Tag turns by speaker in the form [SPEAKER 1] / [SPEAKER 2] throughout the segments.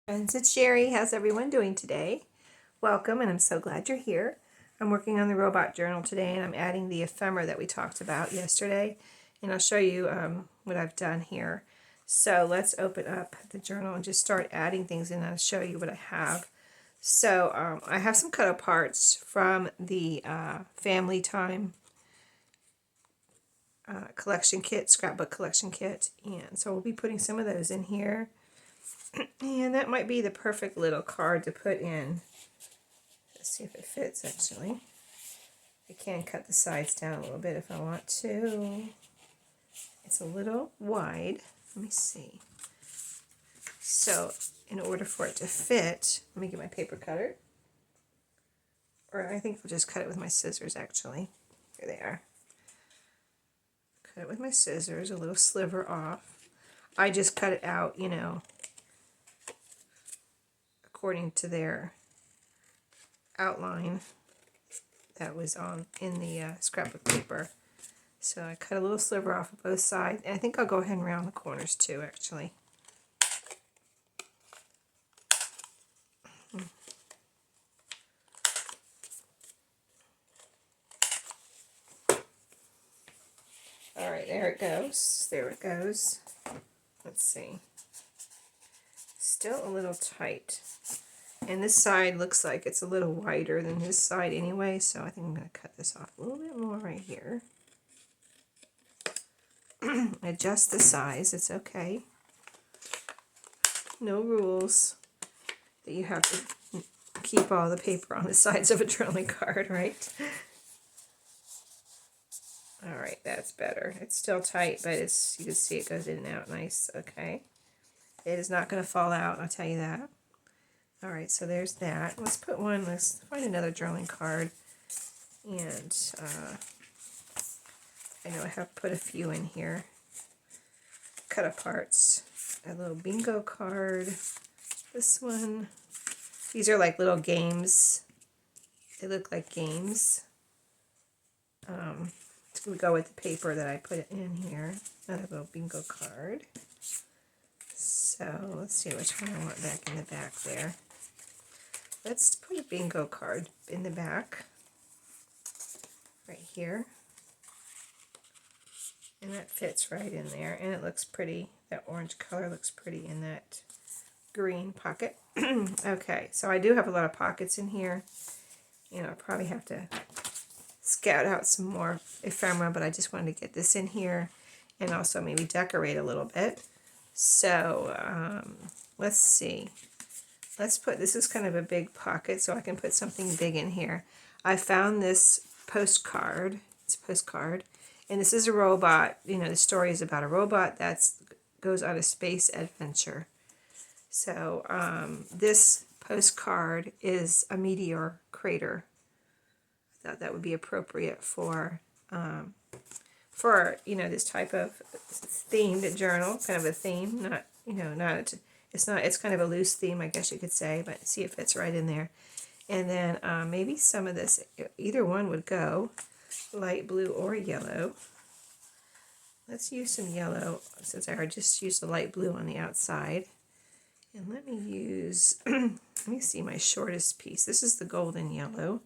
[SPEAKER 1] Friends, it's Sheree. How's everyone doing today? Welcome, and I'm so glad you're here. I'm working on the robot journal today, and I'm adding the ephemera that we talked about yesterday, and I'll show you what I've done here. So let's open up the journal and just start adding things, and I'll show you what I have. So I have some cut parts from the Family Time collection kit, scrapbook collection kit, and so we'll be putting some of those in here. And that might be the perfect little card to put in. Let's see if it fits, actually. I can cut the sides down a little bit if I want to. It's a little wide. Let me see. So, in order for it to fit, let me get my paper cutter. Or I think I'll just cut it with my scissors, actually. Here they are. Cut it with my scissors, a little sliver off. I just cut it out, you know, according to their outline that was on in the scrapbook paper. So I cut a little sliver off of both sides, and I think I'll go ahead and round the corners too, actually. All right, there it goes. There it goes. Let's see. Still a little tight. And this side looks like it's a little wider than this side anyway, so I think I'm going to cut this off a little bit more right here. Adjust the size, it's okay. No rules that you have to keep all the paper on the sides of a journaling card, right? All right, that's better. It's still tight, but it's, you can see it goes in and out nice, okay. It is not going to fall out, I'll tell you that. All right, so there's that. Let's put one, let's find another journaling card. And I know I have put a few in here. Cut aparts. A little bingo card. This one. These are like little games. They look like games. It's going to go with the paper that I put in here. Another little bingo card. So let's see which one I want back in the back there. Let's put a bingo card in the back. Right here. And that fits right in there, and it looks pretty. That orange color looks pretty in that green pocket. Okay, so I do have a lot of pockets in here. You know, I probably have to scout out some more ephemera, but I just wanted to get this in here and also maybe decorate a little bit. So let's see. Let's put, this is kind of a big pocket, so I can put something big in here. I found this postcard. It's a postcard. And this is a robot. You know, the story is about a robot that goes on a space adventure. So this postcard is a meteor crater. I thought that would be appropriate for you know, this type of themed journal, kind of a theme. Not, you know, not, it's not, it's kind of a loose theme, I guess you could say, but see if it fits right in there. And then maybe some of this, either one would go. Light blue or yellow. Let's use some yellow since I just used the light blue on the outside. And let me use, let me see my shortest piece. This is the golden yellow,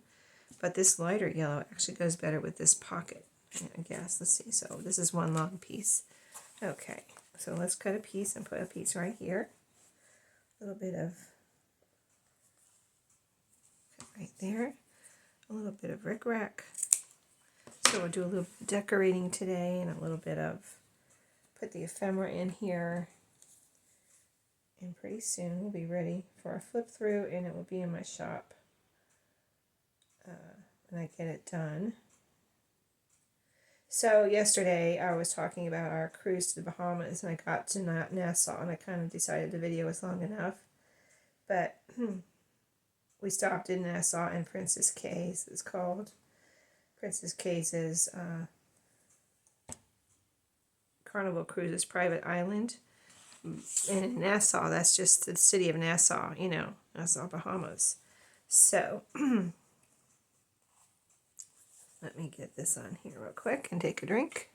[SPEAKER 1] but this lighter yellow actually goes better with this pocket, I guess. Let's see. So this is one long piece. Okay, so let's cut a piece and put a piece right here. A little bit of, right there. A little bit of rickrack. So we'll do a little decorating today and a little bit of, put the ephemera in here. And pretty soon we'll be ready for a flip through, and it will be in my shop when I get it done. So yesterday I was talking about our cruise to the Bahamas, and I got to Nassau, and I kind of decided the video was long enough. But we stopped in Nassau, and Princess K's is called. Princess K's Carnival Cruises private island. And in Nassau, that's just the city of Nassau, you know, Nassau, Bahamas. So, let me get this on here real quick and take a drink.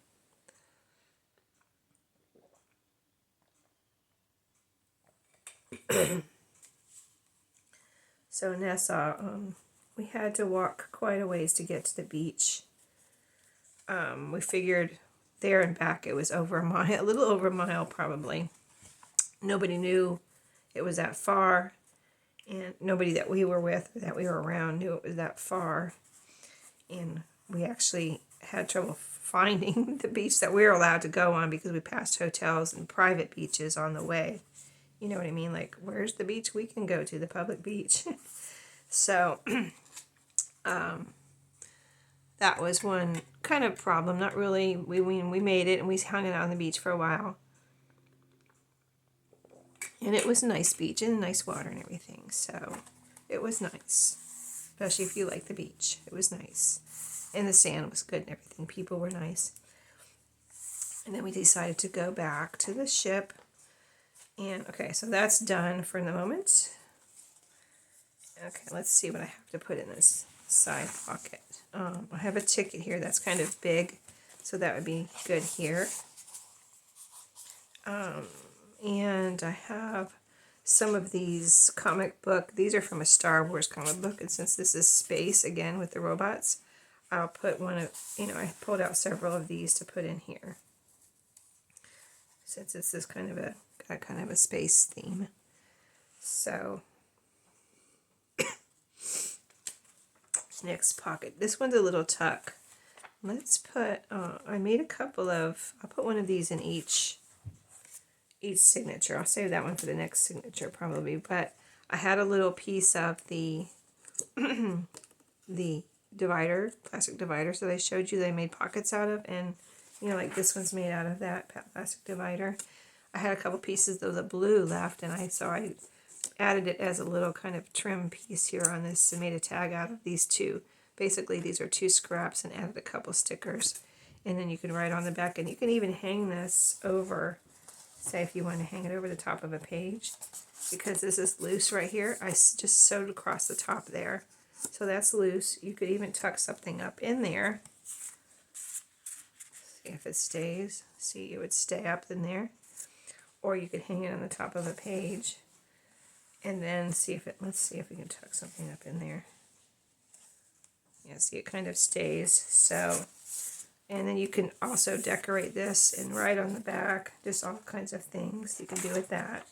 [SPEAKER 1] So Nassau, we had to walk quite a ways to get to the beach. We figured there and back it was over a mile, a little over a mile probably. Nobody knew it was that far, and nobody that we were with or that we were around knew it was that far. And we actually had trouble finding the beach that we were allowed to go on because we passed hotels and private beaches on the way. You know what I mean? Like, where's the beach we can go to, the public beach? So, that was one kind of problem. Not really. We made it and we hung it out on the beach for a while. And it was a nice beach and nice water and everything. So, it was nice. Especially if you like the beach. It was nice. And the sand was good and everything. People were nice. And then we decided to go back to the ship. And, okay, so that's done for the moment. Okay, let's see what I have to put in this side pocket. I have a ticket here that's kind of big, so that would be good here. And I have some of these comic book. These are from a Star Wars comic book, and since this is space, again, with the robots, I'll put one of, I pulled out several of these to put in here. Since this is kind of a space theme. So, next pocket. This one's a little tuck. Let's put, I made a couple of, I'll put one of these in each signature. I'll save that one for the next signature probably, but I had a little piece of the the divider, plastic divider, so I showed you they made pockets out of, and like this one's made out of that plastic divider. I had a couple pieces of the blue left, and I added it as a little kind of trim piece here on this and made a tag out of these two. Basically, these are 2 scraps and added a couple stickers. And then you can write on the back, and you can even hang this over, say if you want to hang it over the top of a page. Because this is loose right here, I just sewed across the top there. So that's loose. You could even tuck something up in there. See if it stays. See, it would stay up in there. Or you could hang it on the top of a page. And then let's see if we can tuck something up in there. Yeah, see, it kind of stays. So, and then you can also decorate this and write on the back, just all kinds of things you can do with that.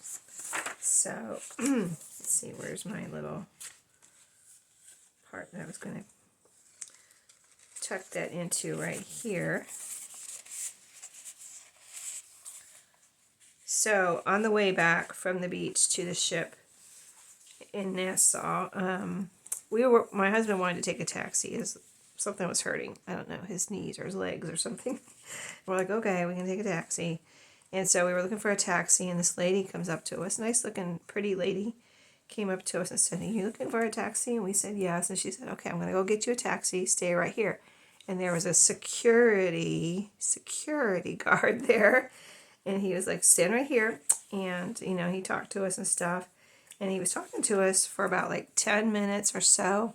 [SPEAKER 1] So, let's see, where's my little part that I was going to tuck that into right here. So, on the way back from the beach to the ship in Nassau, my husband wanted to take a taxi. Something was hurting. I don't know, his knees or his legs or something. We're like, okay, we can take a taxi. And so we were looking for a taxi, and this lady comes up to us, nice looking, pretty lady, came up to us and said, are you looking for a taxi? And we said, yes. And she said, okay, I'm going to go get you a taxi. Stay right here. And there was a security guard there. And he was like, stand right here. And, he talked to us and stuff. And he was talking to us for about like 10 minutes or so.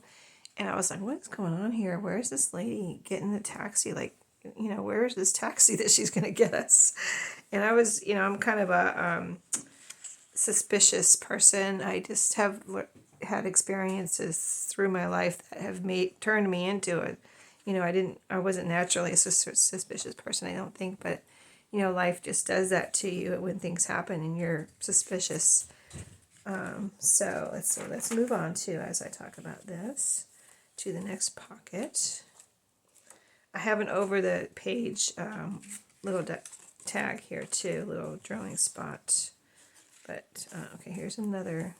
[SPEAKER 1] And I was like, what's going on here? Where's this lady getting the taxi? Like, where is this taxi that she's going to get us? And I was, I'm kind of a suspicious person. I just have had experiences through my life that have turned me into it. I wasn't naturally a suspicious person, I don't think, but, life just does that to you when things happen and you're suspicious. So let's move on to, as I talk about this, to the next pocket. I have an over the page little tag here too, little drawing spot. But, okay, here's another.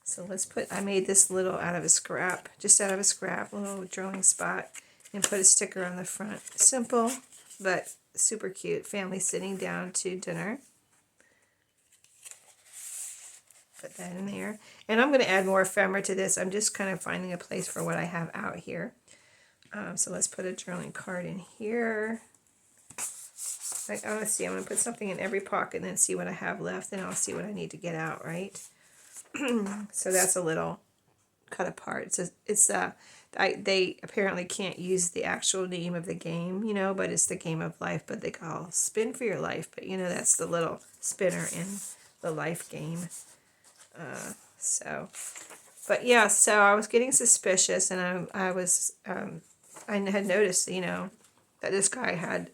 [SPEAKER 1] So I made this little out of a scrap, little drawing spot, and put a sticker on the front. Simple, but super cute. Family sitting down to dinner. Put that in there. And I'm going to add more ephemera to this. I'm just kind of finding a place for what I have out here. So let's put a journaling card in here. I'm going to put something in every pocket and then see what I have left, and I'll see what I need to get out, right? So that's a little cut apart. They apparently can't use the actual name of the game, but it's the game of life, but they call Spin for Your Life. But, that's the little spinner in the life game. But yeah, so I was getting suspicious, and I had noticed, that this guy had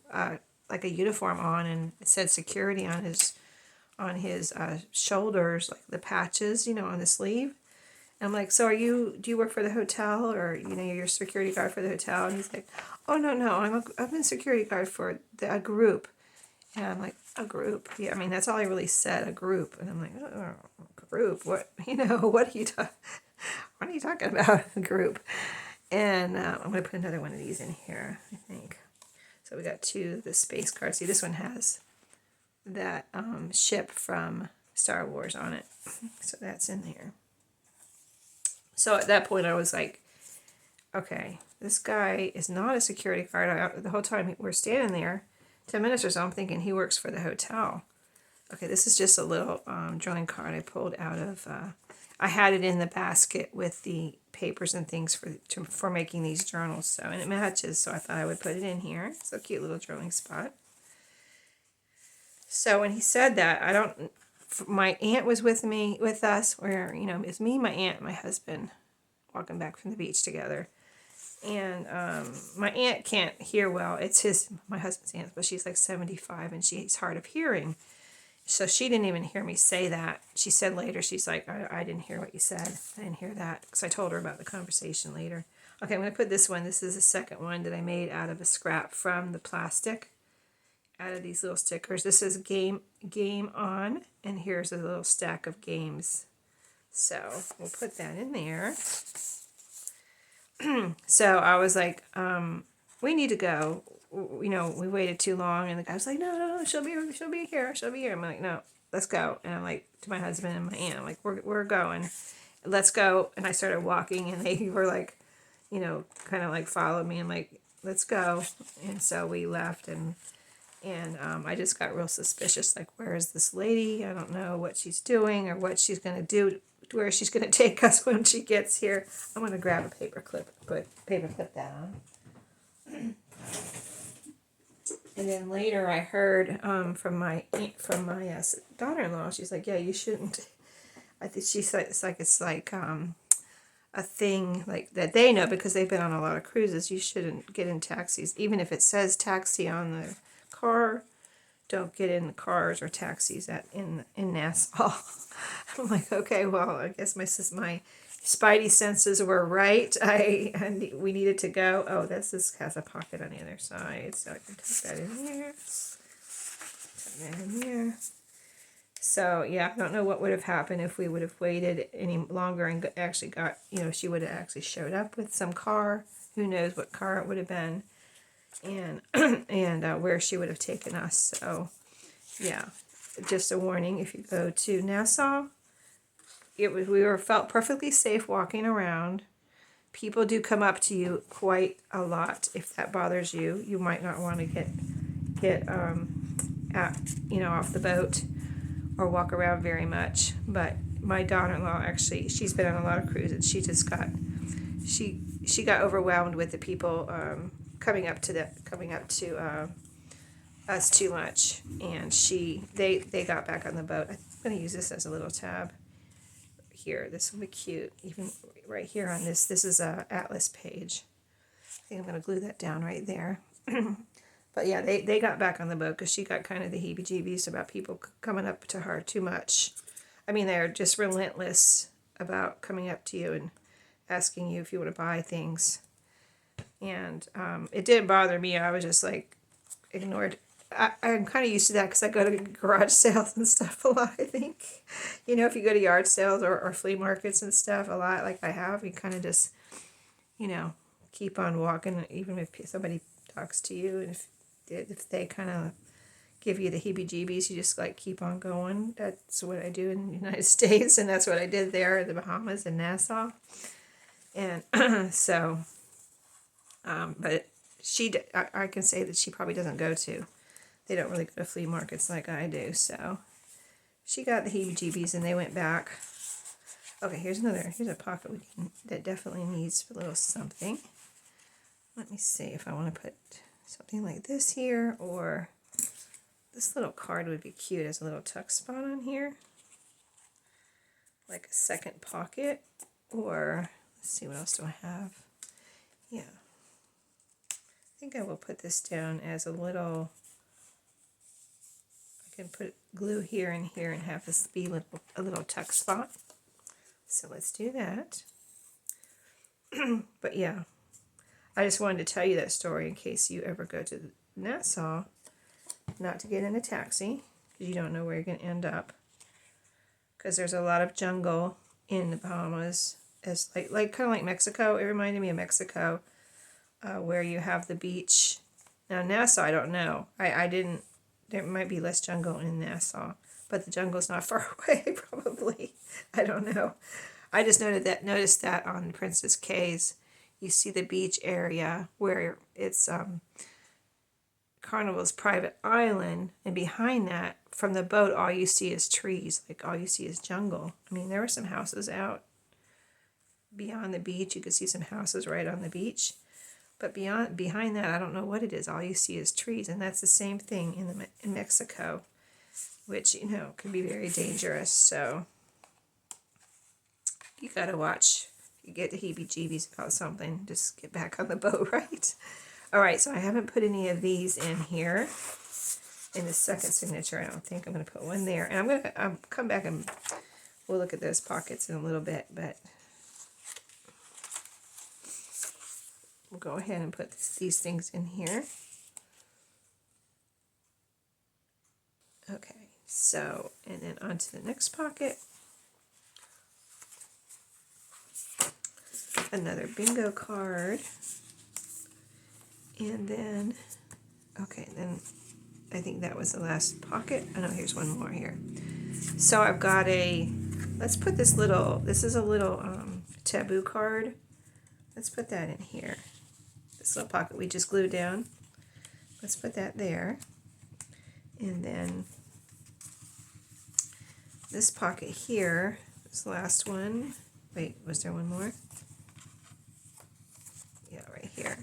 [SPEAKER 1] like a uniform on, and it said security on his shoulders, like the patches, on the sleeve. And I'm like, so do you work for the hotel, or, you're a security guard for the hotel? And he's like, oh, no, I've been security guard for a group. And I'm like, a group? Yeah, I mean, that's all I really said, a group. And I'm like, oh, a group? What, what are you talking about, a group? And I'm going to put another one of these in here, I think. So we got two of the space cards. See, this one has that ship from Star Wars on it. So that's in there. So at that point, I was like, okay, this guy is not a security guard. The whole time we're standing there, 10 minutes or so, I'm thinking he works for the hotel. Okay, this is just a little drawing card I pulled out of, I had it in the basket with the papers and things for making these journals. So, and it matches, so I thought I would put it in here. It's a cute little drawing spot. So when he said that, my aunt was with us, where, it's me, my aunt, and my husband walking back from the beach together. And my aunt can't hear well. It's my husband's aunt, but she's like 75 and she's hard of hearing. So she didn't even hear me say that. She said later, she's like, I didn't hear what you said. I didn't hear that, because I told her about the conversation later. Okay, I'm going to put this one. This is the second one that I made out of a scrap from the plastic, out of these little stickers. This is game on, and here's a little stack of games. So we'll put that in there. So I was like, we need to go. We waited too long, and the guy was like, no, she'll be here. I'm like, no, let's go. And I'm like, to my husband and my aunt, I'm like, we're going. Let's go. And I started walking, and they were like, kind of like followed me. I'm like, let's go. And so we left, and I just got real suspicious. Like, where is this lady? I don't know what she's doing or what she's going to do, where she's going to take us when she gets here. I'm going to grab a paper clip, put paperclip that on. And then later I heard from my daughter-in-law, she's like, yeah, you shouldn't. I think she said it's like a thing like that they know, because they've been on a lot of cruises. You shouldn't get in taxis, even if it says taxi on the car. Don't get in cars or taxis in Nassau. I'm like, okay, well, I guess my spidey senses were right. We needed to go. Oh, this has a pocket on the other side, so I can tuck that in here. Tuck that in here. So yeah, I don't know what would have happened if we would have waited any longer and actually got, she would have actually showed up with some car. Who knows what car it would have been, and where she would have taken us. So yeah, just a warning: if you go to Nassau, felt perfectly safe walking around. People do come up to you quite a lot. If that bothers you, you might not want to get off the boat or walk around very much. But my daughter-in-law, actually, she's been on a lot of cruises. She just she got overwhelmed with the people coming up to us too much, and they got back on the boat. I'm going to use this as a little tab here. This will be cute. Even right here on this is a atlas page. I think I'm going to glue that down right there. But yeah, they got back on the boat because she got kind of the heebie-jeebies about people coming up to her too much. I mean, they're just relentless about coming up to you and asking you if you want to buy things. And it didn't bother me. I was just like ignored. I'm kind of used to that because I go to garage sales and stuff a lot, I think. If you go to yard sales or flea markets and stuff a lot, like I have, you kind of just, keep on walking, even if somebody talks to you. And if they kind of give you the heebie-jeebies, you just like keep on going. That's what I do in the United States, and that's what I did there in the Bahamas in Nassau. And so, but I can say that she probably doesn't go to. They don't really go to flea markets like I do, so she got the heebie-jeebies, and they went back. Okay, here's a pocket that definitely needs a little something. Let me see if I want to put something like this here, or this little card would be cute as a little tuck spot on here, like a second pocket. Or, let's see, what else do I have? Yeah. I think I will put this down as a little, I can put glue here and here and have this be a little tuck spot. So let's do that. But yeah, I just wanted to tell you that story in case you ever go to Nassau, not to get in a taxi, because you don't know where you're going to end up. Because there's a lot of jungle in the Bahamas, as like kind of like Mexico. It reminded me of Mexico, where you have the beach. Now Nassau, I don't know. I didn't. There might be less jungle in Nassau, but the jungle's not far away. Probably, I don't know. I just noticed that on Princess K's, you see the beach area where it's Carnival's private island, and behind that, from the boat, all you see is trees. Like all you see is jungle. I mean, there were some houses out beyond the beach. You could see some houses right on the beach. But behind that, I don't know what it is. All you see is trees, and that's the same thing in Mexico, which, you know, can be very dangerous. So you gotta watch. If you get the heebie-jeebies about something, just get back on the boat, right? All right, so I haven't put any of these in here in the second signature. I don't think I'm gonna put one there, and I'm gonna come back and we'll look at those pockets in a little bit, but we'll go ahead and put these things in here. Okay, so, and then onto the next pocket. Another bingo card. And then, okay, then I think that was the last pocket. Oh no, here's one more here. So I've got let's put this is a little taboo card. Let's put that in here. This little pocket we just glued down. Let's put that there. And then this pocket here, this last one. Wait, was there one more? Yeah, right here.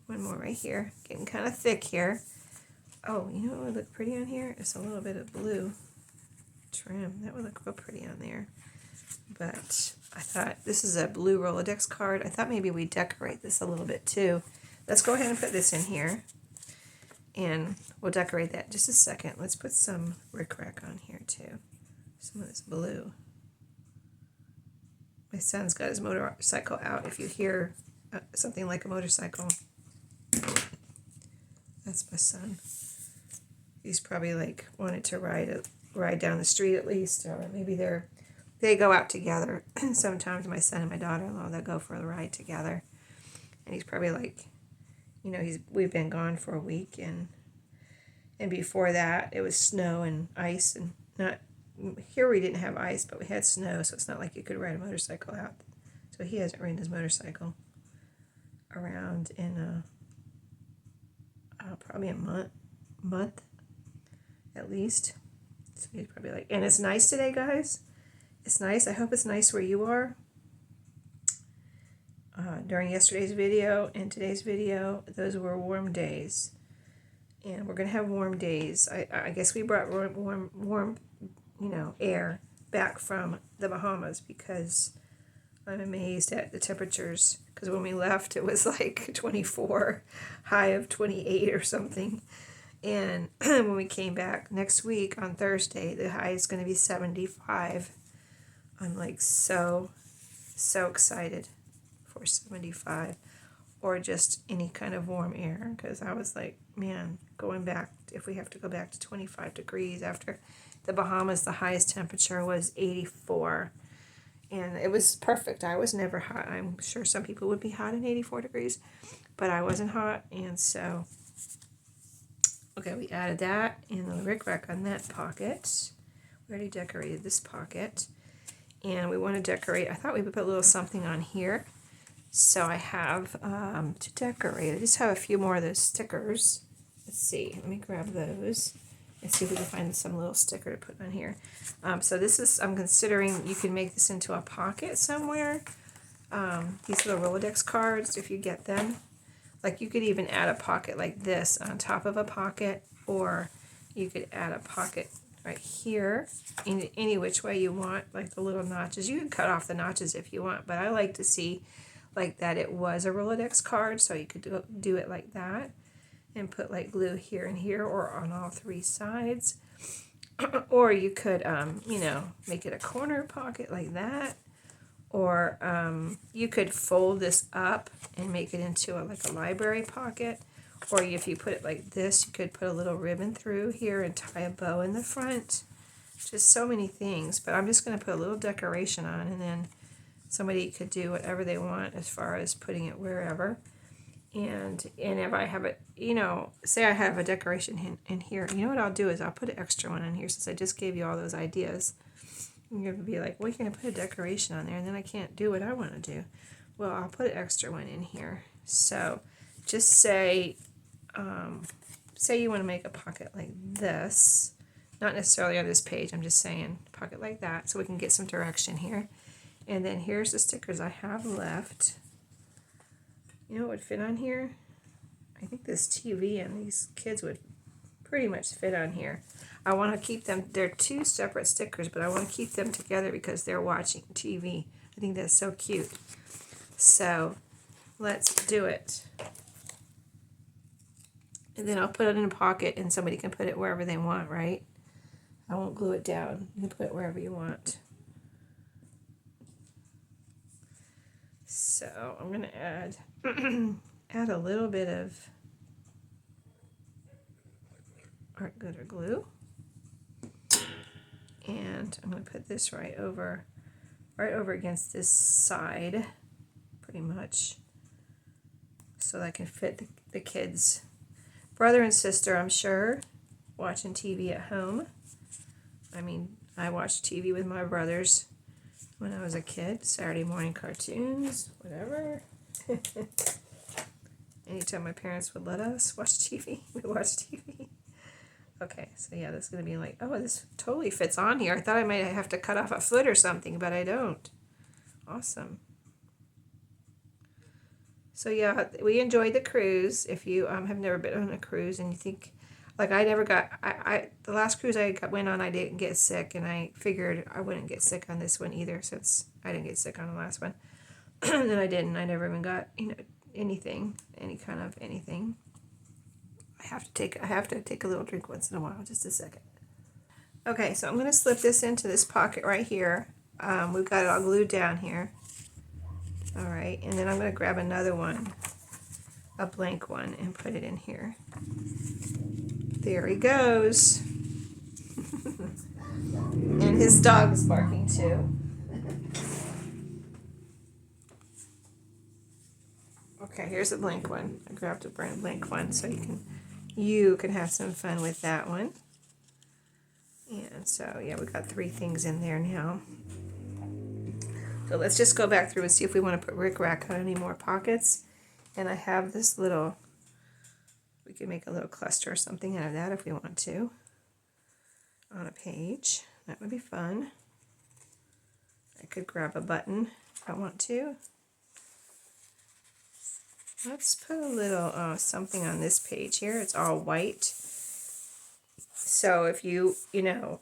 [SPEAKER 1] One more right here. Getting kind of thick here. Oh, you know what would look pretty on here? It's a little bit of blue trim. That would look real pretty on there. But I thought this is a blue Rolodex card. I thought maybe we'd decorate this a little bit too. Let's go ahead and put this in here. And we'll decorate that in just a second. Let's put some rickrack on here too. Some of this blue. My son's got his motorcycle out. If you hear something like a motorcycle, that's my son. He's probably like wanted to ride down the street at least, or maybe they go out together. Sometimes my son and my daughter-in-law, they'll go for a ride together, and he's probably like, you know, we've been gone for a week, and before that it was snow and ice, and not here we didn't have ice, but we had snow, so it's not like you could ride a motorcycle out. So he hasn't ridden his motorcycle around in probably a month at least. So he's probably like, and it's nice today, guys. It's nice. I hope it's nice where you are. During yesterday's video and today's video, those were warm days, and we're gonna have warm days. I guess we brought warm, you know, air back from the Bahamas, because I'm amazed at the temperatures. Because when we left, it was like 24, high of 28 or something. And when we came back next week on Thursday, the high is going to be 75. I'm like so excited for 75, or just any kind of warm air. Because I was like, man, going back, if we have to go back to 25 degrees after the Bahamas, the highest temperature was 84. And it was perfect. I was never hot. I'm sure some people would be hot in 84 degrees, but I wasn't hot. And so, okay, we added that and the rickrack on that pocket. We already decorated this pocket. And we want to decorate, I thought we would put a little something on here. So I have, to decorate, I just have a few more of those stickers. Let's see, let me grab those. And see if we can find some little sticker to put on here. So this is, I'm considering you can make this into a pocket somewhere. These little Rolodex cards, if you get them. Like you could even add a pocket like this on top of a pocket, or you could add a pocket right here, any which way you want, like the little notches. You can cut off the notches if you want, but I like to see like that it was a Rolodex card, so you could do it like that and put like glue here and here or on all three sides. Or you could, you know, make it a corner pocket like that. Or you could fold this up and make it into like a library pocket. Or if you put it like this, you could put a little ribbon through here and tie a bow in the front. Just so many things. But I'm just going to put a little decoration on, and then somebody could do whatever they want as far as putting it wherever. And if I have it, you know, say I have a decoration in here, you know what I'll do is I'll put an extra one in here since I just gave you all those ideas. You're going to be like, well, you're going to put a decoration on there and then I can't do what I want to do. Well, I'll put an extra one in here. So just say, say you want to make a pocket like this. Not necessarily on this page, I'm just saying pocket like that so we can get some direction here. And then here's the stickers I have left. You know what would fit on here? I think this TV and these kids would pretty much fit on here. I want to keep them, they're two separate stickers, but I want to keep them together because they're watching TV. I think that's so cute. So let's do it. And then I'll put it in a pocket and somebody can put it wherever they want, right? I won't glue it down. You can put it wherever you want. So I'm going to add add a little bit of art glitter glue. And I'm going to put this right over against this side, pretty much, so that I can fit the kids' brother and sister, I'm sure, watching TV at home. I mean, I watched TV with my brothers when I was a kid, Saturday morning cartoons, whatever. Anytime my parents would let us watch TV, we watched TV. Okay, so yeah, this is going to be like, oh, this totally fits on here. I thought I might have to cut off a foot or something, but I don't. Awesome. So yeah, we enjoyed the cruise. If you have never been on a cruise and you think, like I never got, the last cruise went on, I didn't get sick, and I figured I wouldn't get sick on this one either since I didn't get sick on the last one. And I didn't. I never even got, you know, anything, any kind of anything. I have to take a little drink once in a while, just a second. Okay, so I'm going to slip this into this pocket right here. We've got it all glued down here. All right, and then I'm going to grab another one, a blank one, and put it in here. There he goes. And his dog is barking too. Okay, here's a blank one. I grabbed a blank one so you can have some fun with that one. And so, yeah, we got 3 things in there now. So let's just go back through and see if we want to put rickrack on any more pockets. And I have this little, we could make a little cluster or something out of that if we want to on a page. That would be fun. I could grab a button if I want to. Let's put a little something on this page here. It's all white. So if you know,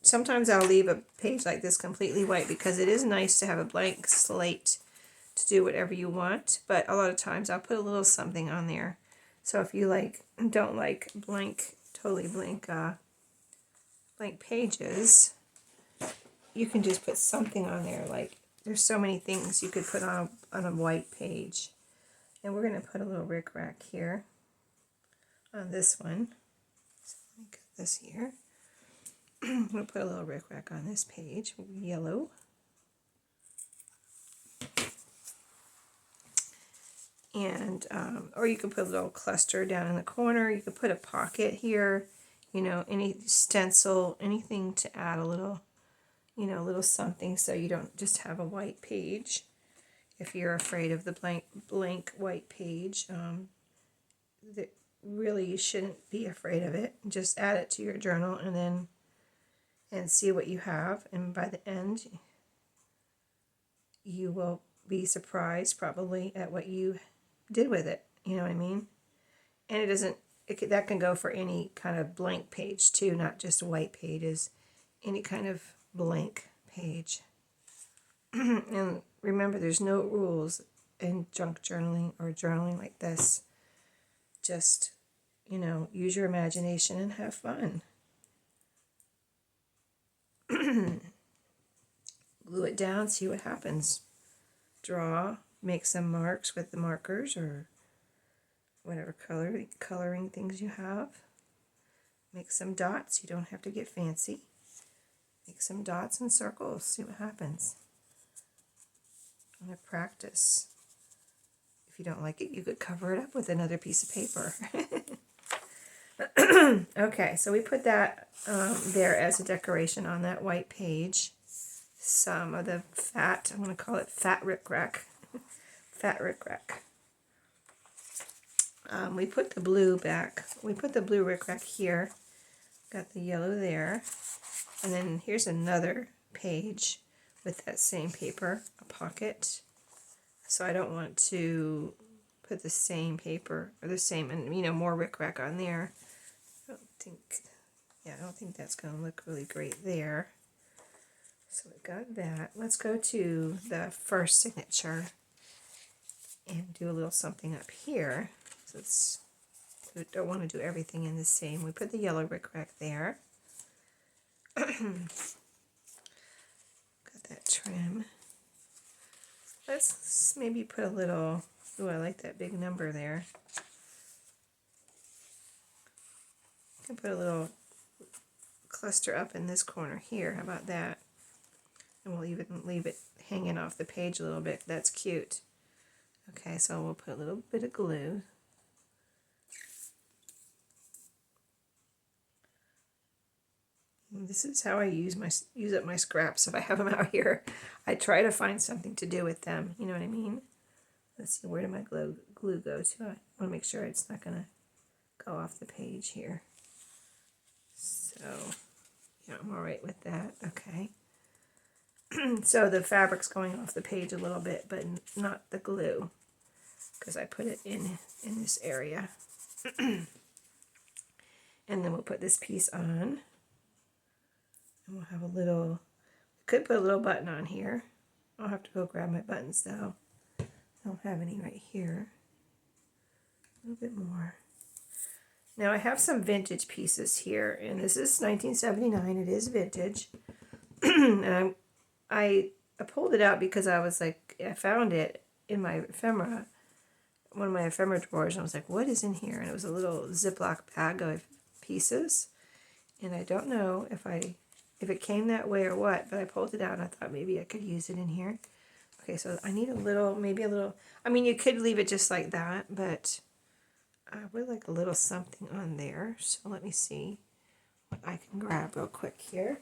[SPEAKER 1] sometimes I'll leave a page like this completely white because it is nice to have a blank slate to do whatever you want. But a lot of times I'll put a little something on there. So if you don't like totally blank pages, you can just put something on there. Like there's so many things you could put on a white page. And we're going to put a little rickrack here on this one. So let me cut this here. I'm going to put a little rickrack on this page, yellow. And, or you can put a little cluster down in the corner. You could put a pocket here, you know, any stencil, anything to add a little, you know, a little something so you don't just have a white page. If you're afraid of the blank white page, that really you shouldn't be afraid of it. Just add it to your journal and see what you have. And by the end, you will be surprised probably at what you did with it. You know what I mean? And it doesn't, that can go for any kind of blank page too, not just white pages, any kind of blank page. And remember, there's no rules in junk journaling or journaling like this. Just, you know, use your imagination and have fun. Glue it down, see what happens. Draw, make some marks with the markers or whatever coloring things you have. Make some dots. You don't have to get fancy. Make some dots and circles. See what happens. I'm going to practice. If you don't like it, you could cover it up with another piece of paper. Okay, so we put that there as a decoration on that white page. Some of the fat, I'm going to call it fat rickrack. Fat rickrack. We put the blue back. We put the blue rickrack here. Got the yellow there. And then here's another page with that same paper, a pocket. So I don't want to put the same paper or the same, and you know, more rickrack on there. I don't think that's going to look really great there. So we got that. Let's go to the first signature and do a little something up here. So we don't want to do everything in the same. We put the yellow rickrack there. Got that trim. Let's maybe put a little, oh, I like that big number there. I can put a little cluster up in this corner here. How about that? And we'll even leave it hanging off the page a little bit. That's cute. Okay, so we'll put a little bit of glue. And this is how I use up my scraps if I have them out here. I try to find something to do with them. You know what I mean? Let's see, where did my glue go to? I want to make sure it's not going to go off the page here. So, yeah, I'm all right with that. Okay. So the fabric's going off the page a little bit, but not the glue, because I put it in this area. And then we'll put this piece on. And we'll have a little, could put a little button on here. I'll have to go grab my buttons though. I don't have any right here. A little bit more. Now I have some vintage pieces here, and this is 1979. It is vintage. And I pulled it out because I was like, I found it in my ephemera, one of my ephemera drawers, and I was like, what is in here? And it was a little Ziploc bag of pieces, and I don't know if it came that way or what, but I pulled it out and I thought maybe I could use it in here. Okay, so I need a little, maybe a little, I mean, you could leave it just like that, but I would like a little something on there. So let me see what I can grab real quick here.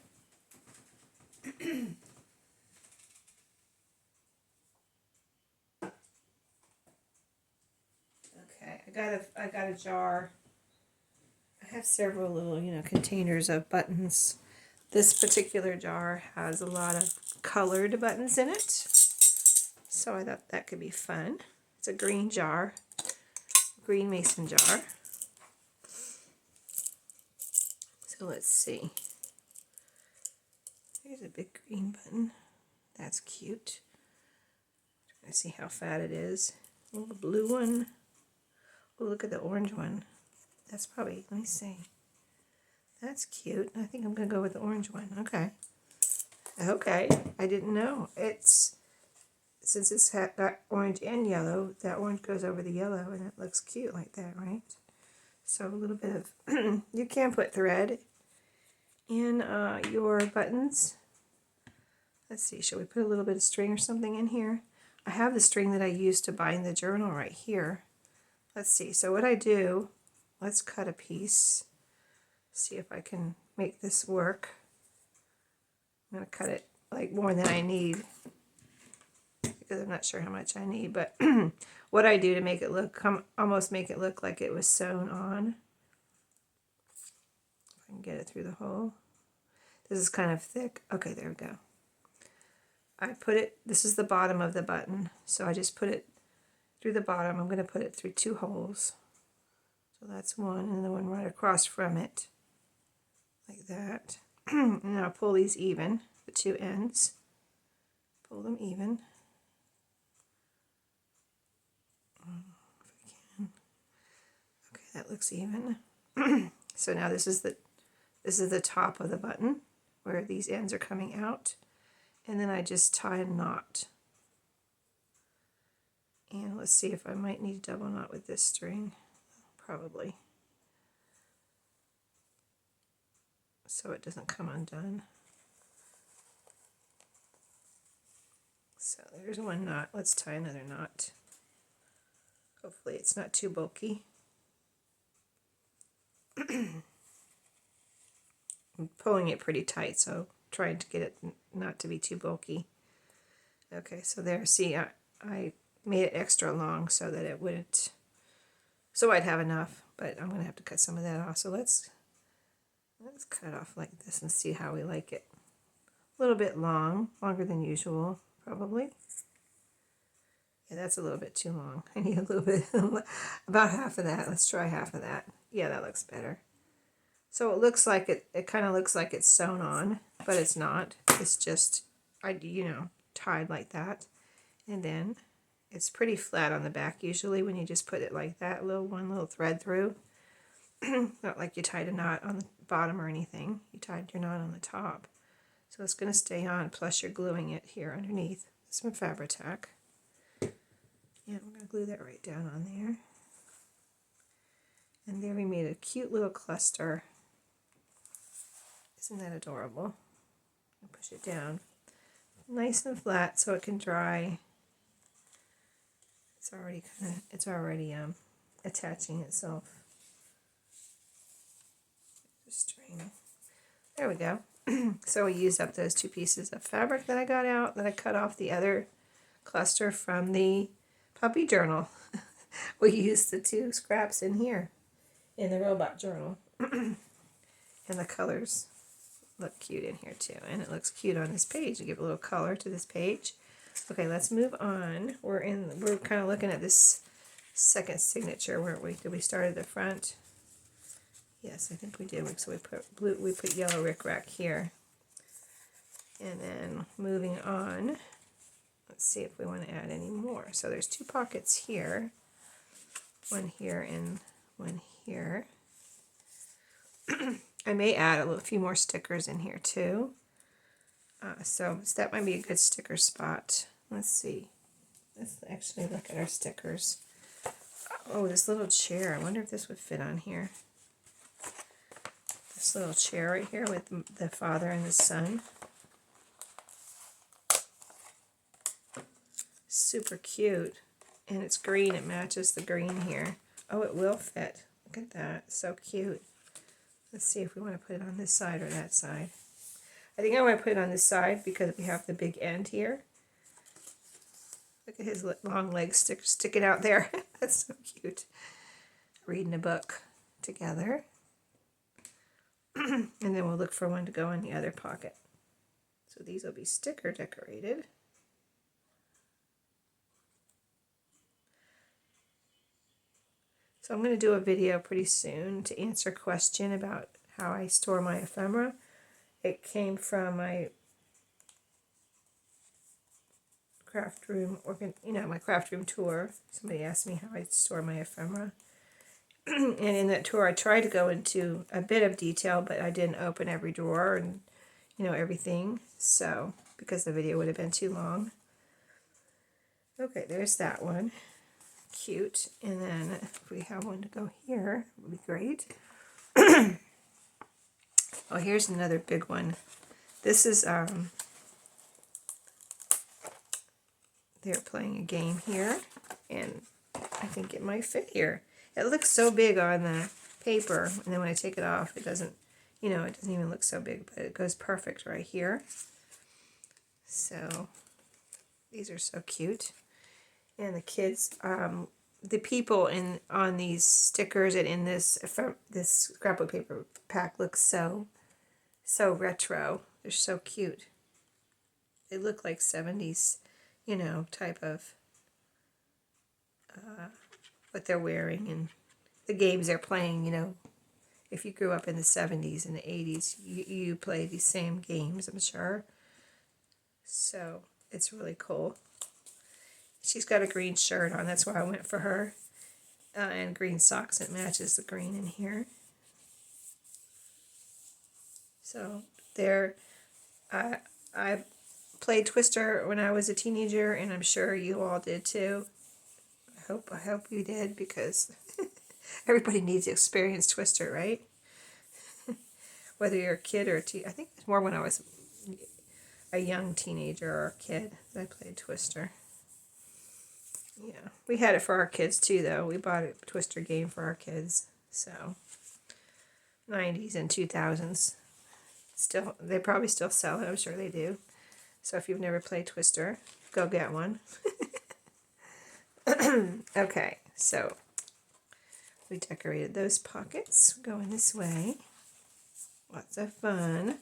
[SPEAKER 1] Okay, I got a jar. I have several little, you know, containers of buttons. This particular jar has a lot of colored buttons in it, so I thought that could be fun. It's a green jar, green mason jar. So let's see. Here's a big green button. That's cute. Trying to see how fat it is. A little blue one. Oh, look at the orange one. That's probably, let me see. That's cute. I think I'm going to go with the orange one. Okay. Okay. I didn't know. Since it's got orange and yellow, that orange goes over the yellow and it looks cute like that, right? So a little bit of, you can put thread in your buttons. Let's see, should we put a little bit of string or something in here? I have the string that I used to bind the journal right here. Let's see, so what I do, let's cut a piece. See if I can make this work. I'm going to cut it like more than I need because I'm not sure how much I need, but what I do to make it look, almost make it look like it was sewn on. If I can get it through the hole. This is kind of thick. Okay, there we go. I put it, this is the bottom of the button, so I just put it through the bottom. I'm going to put it through 2 holes. So that's one, and the one right across from it, like that. And now pull these even, the two ends. Pull them even. If I can. Okay, that looks even. So now this is the top of the button where these ends are coming out, and then I just tie a knot. And let's see if I might need a double knot with this string, probably, so it doesn't come undone. So there's one knot. Let's tie another knot. Hopefully it's not too bulky. I'm pulling it pretty tight, so trying to get it not to be too bulky. Okay, so there, see, I made it extra long so that it wouldn't, so I'd have enough, but I'm going to have to cut some of that off. So let's cut off like this and see how we like it. A little bit long, longer than usual, probably. Yeah, that's a little bit too long. I need a little bit, about half of that. Let's try half of that. Yeah, that looks better. So it looks like it kind of looks like it's sewn on, but it's not. It's just, tied like that. And then it's pretty flat on the back usually when you just put it like that, one little thread through. Not like you tied a knot on the bottom or anything. You tied your knot on the top. So it's going to stay on, plus you're gluing it here underneath. Some Fabri-Tac. And I'm going to glue that right down on there. And there we made a cute little cluster. Isn't that adorable? I'll push it down nice and flat so it can dry. It's already attaching itself. String. There we go. So we used up those two pieces of fabric that I got out. Then I cut off the other cluster from the puppy journal. We used the two scraps in here in the robot journal. And the colors look cute in here too. And it looks cute on this page to give a little color to this page. Okay, let's move on. We're kind of looking at this second signature, weren't we? Did we start at the front? Yes, I think we did. So we put yellow rickrack here. And then moving on, let's see if we want to add any more. So there's two pockets here. One here and one here. I may add a few more stickers in here too. So that might be a good sticker spot. Let's see. Let's actually look at our stickers. Oh, this little chair. I wonder if this would fit on here. This little chair right here with the father and the son. Super cute. And it's green. It matches the green here. Oh, it will fit. Look at that. So cute. Let's see if we want to put it on this side or that side. I think I want to put it on this side because we have the big end here. Look at his long legs sticking out there. That's so cute. Reading a book together. And then we'll look for one to go in the other pocket. So these will be sticker decorated. So I'm going to do a video pretty soon to answer a question about how I store my ephemera. It came from my craft room, my craft room tour. Somebody asked me how I store my ephemera. And in that tour I tried to go into a bit of detail, but I didn't open every drawer and, everything. So, because the video would have been too long. Okay, there's that one. Cute. And then if we have one to go here, it would be great. Oh, here's another big one. This is, they're playing a game here, and I think it might fit here. It looks so big on the paper, and then when I take it off, it doesn't, it doesn't even look so big, but it goes perfect right here. So, these are so cute. And the kids, the people on these stickers and in this scrapbook paper pack look so retro. They're so cute. They look like 70s, type of what they're wearing, and the games they're playing, you know. If you grew up in the 70s and the 80s, you play these same games, I'm sure. So it's really cool. She's got a green shirt on, that's why I went for her. And green socks, it matches the green in here. So there, I played Twister when I was a teenager, and I'm sure you all did too. I hope you did, because everybody needs to experience Twister, right? Whether you're a kid or I think it's more when I was a young teenager or a kid that I played Twister. Yeah, we had it for our kids too, though. We bought a Twister game for our kids. So 90s and 2000s. Still, they probably still sell it. I'm sure they do. So if you've never played Twister, go get one. Okay, so we decorated those pockets going this way. Lots of fun.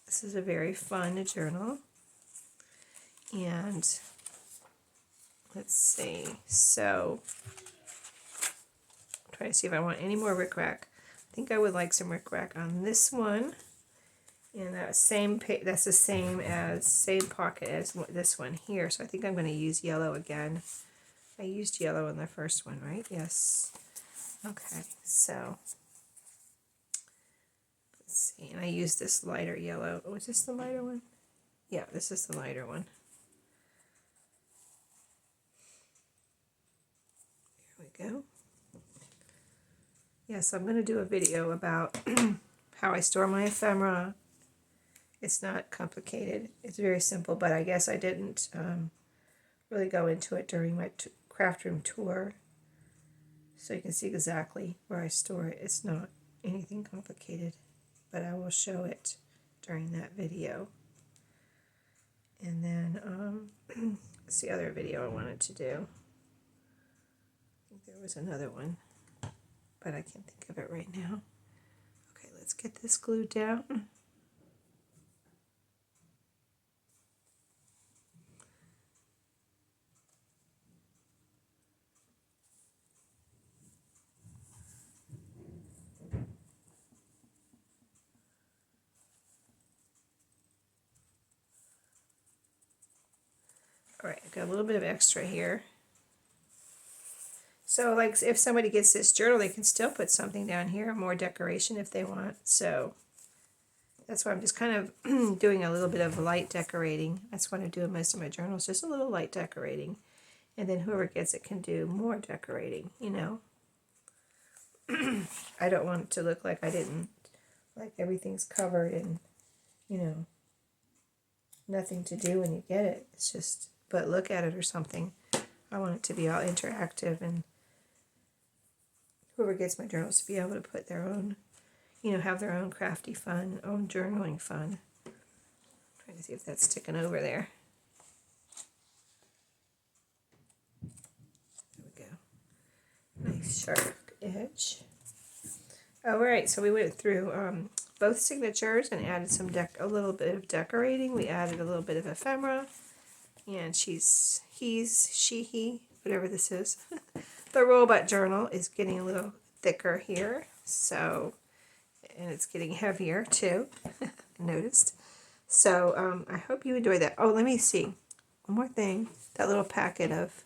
[SPEAKER 1] This is a very fun journal. And let's see. So I'm trying to see if I want any more rickrack. I think I would like some rickrack on this one. And that's the same pocket as this one here. So I think I'm going to use yellow again. I used yellow in the first one, right? Yes. Okay, so let's see. And I used this lighter yellow. Oh, is this the lighter one? Yeah, this is the lighter one. There we go. Yes, I'm going to do a video about how I store my ephemera. It's not complicated. It's very simple, but I guess I didn't really go into it during my craft room tour. So you can see exactly where I store it. It's not anything complicated, but I will show it during that video. And then, what's the other video I wanted to do? I think there was another one, but I can't think of it right now. Okay, let's get this glued down. All right, I've got a little bit of extra here. So, like, if somebody gets this journal, they can still put something down here, more decoration if they want. So, that's why I'm just kind of doing a little bit of light decorating. That's what I do in most of my journals, just a little light decorating. And then whoever gets it can do more decorating, you know. I don't want it to look like like everything's covered and, you know, nothing to do when you get it. It's just, but look at it or something. I want it to be all interactive, and whoever gets my journals to be able to put their own, you know, have their own crafty fun, own journaling fun. I'm trying to see if that's sticking over there. There we go. Nice sharp edge. All right, so we went through both signatures and added a little bit of decorating. We added a little bit of ephemera, and he, whatever this is. The robot journal is getting a little thicker here, so, and it's getting heavier too, noticed. So I hope you enjoyed that. Oh, let me see. One more thing. That little packet of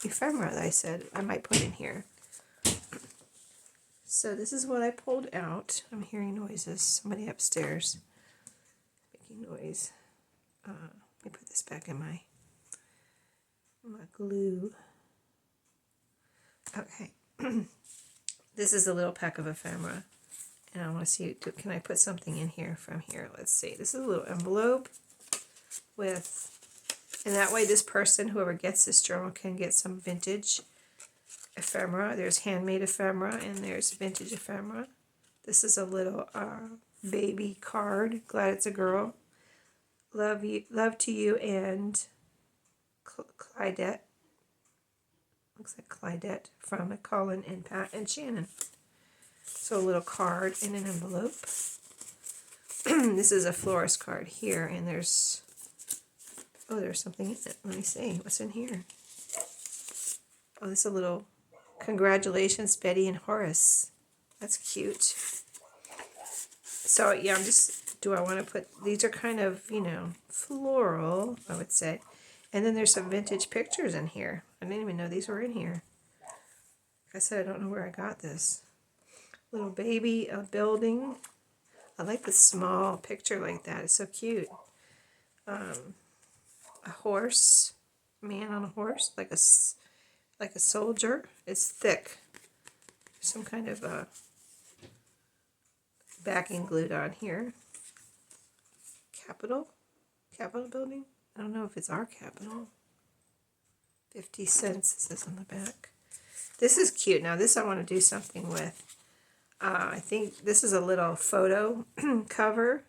[SPEAKER 1] ephemera that I said I might put in here. So this is what I pulled out. I'm hearing noises. Somebody upstairs making noise. Let me put this back in my glue. Okay. This is a little pack of ephemera. And I want to see, can I put something in here from here? Let's see. This is a little envelope with, and that way this person, whoever gets this journal, can get some vintage ephemera. There's handmade ephemera and there's vintage ephemera. This is a little baby card. Glad it's a girl. Love to you and Clydette. Looks like Clydette from Colin and Pat and Shannon. So a little card in an envelope. This is a florist card here, and there's something in it. Let me see what's in here. Oh, this is a little Congratulations, Betty and Horace. That's cute. So yeah, I'm just, do I want to put, these are kind of, you know, floral, I would say. And then there's some vintage pictures in here. I didn't even know these were in here. Like I said, I don't know where I got this. Little baby, a building. I like the small picture like that. It's so cute. A horse, man on a horse, like a soldier. It's thick. Some kind of backing glued on here. Capitol building. I don't know if it's our Capitol. 50 cents, it says on the back. This is cute. Now this I want to do something with. I think this is a little photo cover,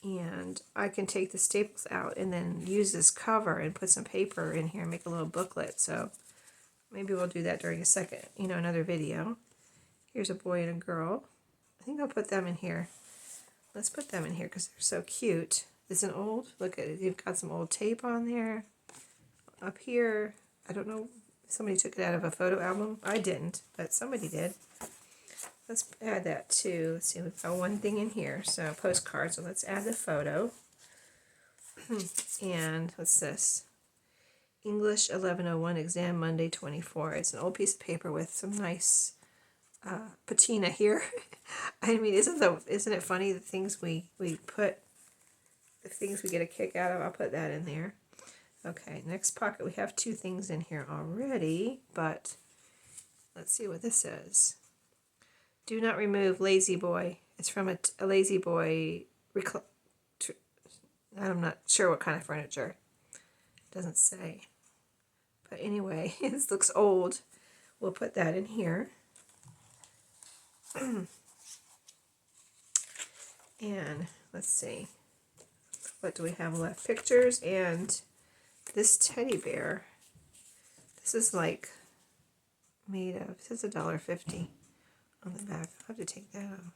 [SPEAKER 1] and I can take the staples out and then use this cover and put some paper in here and make a little booklet. So maybe we'll do that during a second, you know, another video. Here's a boy and a girl. I think I'll put them in here. Let's put them in here because they're so cute. It's an old, look at it, you've got some old tape on there. Up here, I don't know, somebody took it out of a photo album. I didn't, but somebody did. Let's add that too. Let's see, we've got one thing in here. So postcards, so let's add the photo. And what's this? English 1101 exam Monday 24. It's an old piece of paper with some nice patina here. I mean, isn't it funny the things we put, the things we get a kick out of? I'll put that in there. Okay, next pocket. We have two things in here already, but let's see what this says. Do not remove Lazy Boy. It's from a Lazy Boy. I'm not sure what kind of furniture. It doesn't say. But anyway, this looks old. We'll put that in here. And let's see. What do we have left? Pictures and this teddy bear. This is like made of, it says $1.50 on the back. I'll have to take that off.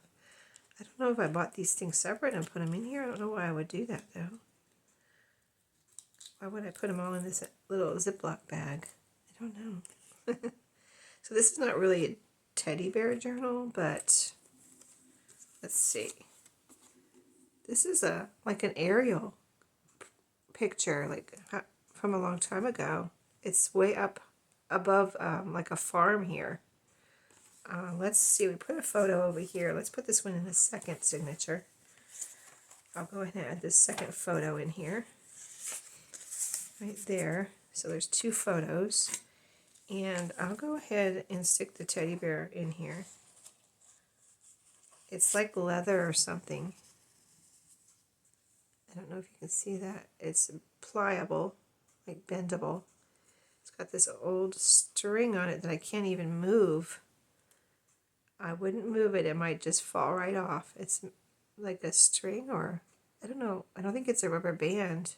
[SPEAKER 1] I don't know if I bought these things separate and put them in here. I don't know why I would do that though. Why would I put them all in this little Ziploc bag? I don't know. So this is not really a teddy bear journal, but let's see. This is like an aerial picture, like from a long time ago. It's way up above like a farm here. Let's see, we put a photo over here. Let's put this one in the second signature. I'll go ahead and add this second photo in here. Right there. So there's two photos. And I'll go ahead and stick the teddy bear in here. It's like leather or something. I don't know if you can see that. It's pliable, like bendable. It's got this old string on it that I can't even move. I wouldn't move it. It might just fall right off. It's like a string, or I don't know. I don't think it's a rubber band,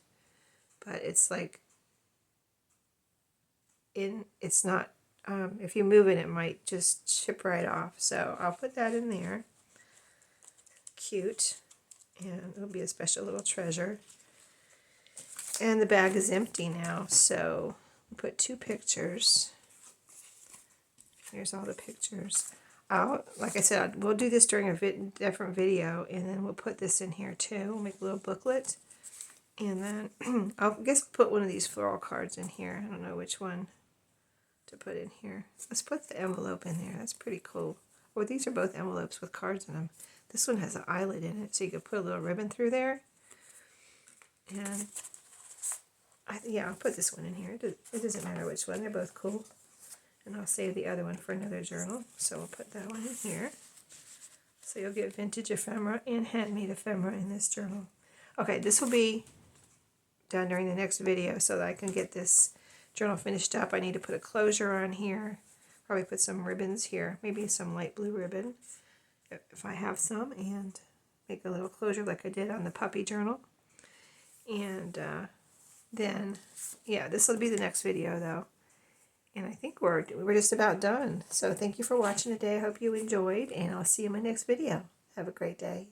[SPEAKER 1] but it's like it's not, if you move it, it might just chip right off. So I'll put that in there. Cute. And it'll be a special little treasure. And the bag is empty now, so we put two pictures. Here's all the pictures. Like I said, we'll do this during a different video, and then we'll put this in here too. We'll make a little booklet. And then I guess I'll put one of these floral cards in here. I don't know which one to put in here. Let's put the envelope in there. That's pretty cool. Or these are both envelopes with cards in them. This one has an eyelet in it, so you could put a little ribbon through there. And yeah, I'll put this one in here. It doesn't matter which one. They're both cool. And I'll save the other one for another journal. So we'll put that one in here. So you'll get vintage ephemera and handmade ephemera in this journal. Okay, this will be done during the next video so that I can get this journal finished up. I need to put a closure on here. Probably put some ribbons here. Maybe some light blue ribbon if I have some, and make a little closure like I did on the puppy journal. And then, yeah, this will be the next video though. And I think we're just about done. So thank you for watching today. I hope you enjoyed, and I'll see you in my next video. Have a great day.